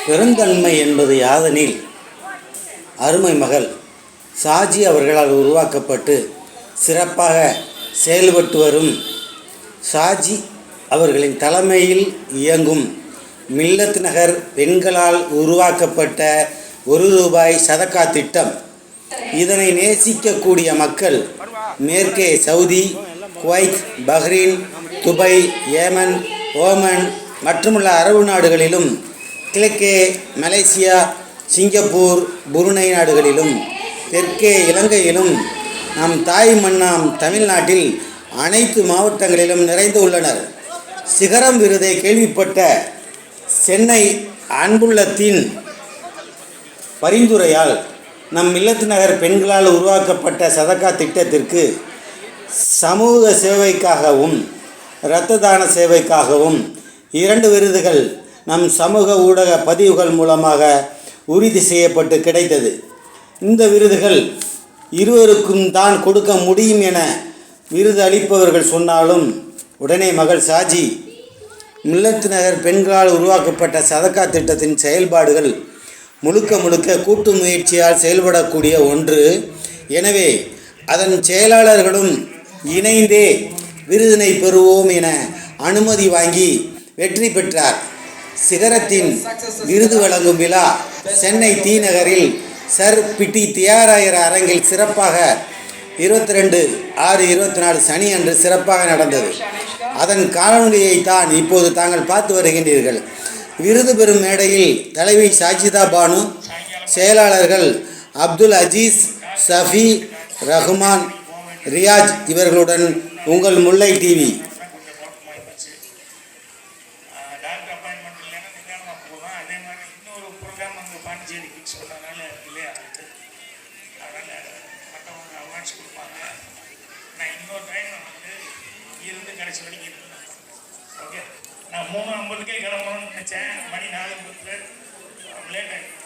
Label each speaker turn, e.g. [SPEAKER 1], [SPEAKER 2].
[SPEAKER 1] பெருந்தன்மை என்பது யாதெனில், அருமை மகள் சாஜி அவர்களால் உருவாக்கப்பட்டு சிறப்பாக செயல்பட்டு வரும் சாஜி அவர்களின் தலைமையில் இயங்கும் மில்லத் நகர் பெண்களால் உருவாக்கப்பட்ட ₹1 சதக்கா திட்டம். இதனை நேசிக்கக்கூடிய மக்கள் மேற்கே Saudi, Kuwait, Bahrain, Dubai, Yemen, Oman மற்றுமுள்ள அரபு நாடுகளிலும், கிழக்கே மலேசியா, சிங்கப்பூர், புருனை நாடுகளிலும், தெற்கே இலங்கையிலும், நம் தாய் மண்ணாம் தமிழ்நாட்டில் அனைத்து மாவட்டங்களிலும் நிறைந்து உள்ளனர். சிகரம் விருதை கேள்விப்பட்ட சென்னை அன்புள்ளத்தின் பரிந்துரையால் நம் மில்லத் நகர் பெண்களால் உருவாக்கப்பட்ட சதக்கா திட்டத்திற்கு சமூக சேவைக்காகவும் இரத்த தான சேவைக்காகவும் 2 விருதுகள் நம் சமூக ஊடக பதிவுகள் மூலமாக உறுதி செய்யப்பட்டு கிடைத்தது. இந்த விருதுகள் இருவருக்கும் தான் கொடுக்க முடியும் என விருது அளிப்பவர்கள் சொன்னாலும், உடனே மகள் சாஜி மில்லத் நகர் பெண்களால் உருவாக்கப்பட்ட சதக்கா திட்டத்தின் செயல்பாடுகள் முழுக்க கூட்டு முயற்சியால் செயல்படக்கூடிய ஒன்று. எனவே அதன் செயலாளர்களும் இணைந்தே விருதினை பெறுவோம் என அனுமதி வாங்கி வெற்றி பெற்றார். சிகரத்தின் விருது வழங்கும் விழா சென்னை தீநகரில் சர் பிட்டி தியாகராயர் அரங்கில் சிறப்பாக 22/6/24 சனி அன்று சிறப்பாக நடந்தது. அதன் காணொலியை தான் இப்போது தாங்கள் பார்த்து வருகின்றீர்கள். விருது பெறும் மேடையில் தலைவி சாஜிதா பானு, செயலாளர்கள் அப்துல் அஜீஸ், சஃபி, ரஹ்மான், ரியாஜ் இவர்களுடன் உங்கள் முல்லை டிவி.
[SPEAKER 2] நான் 3:50 கிளம்பணும்னு நினச்சேன். மணி 4:10 லேட் ஆகிடுச்சு.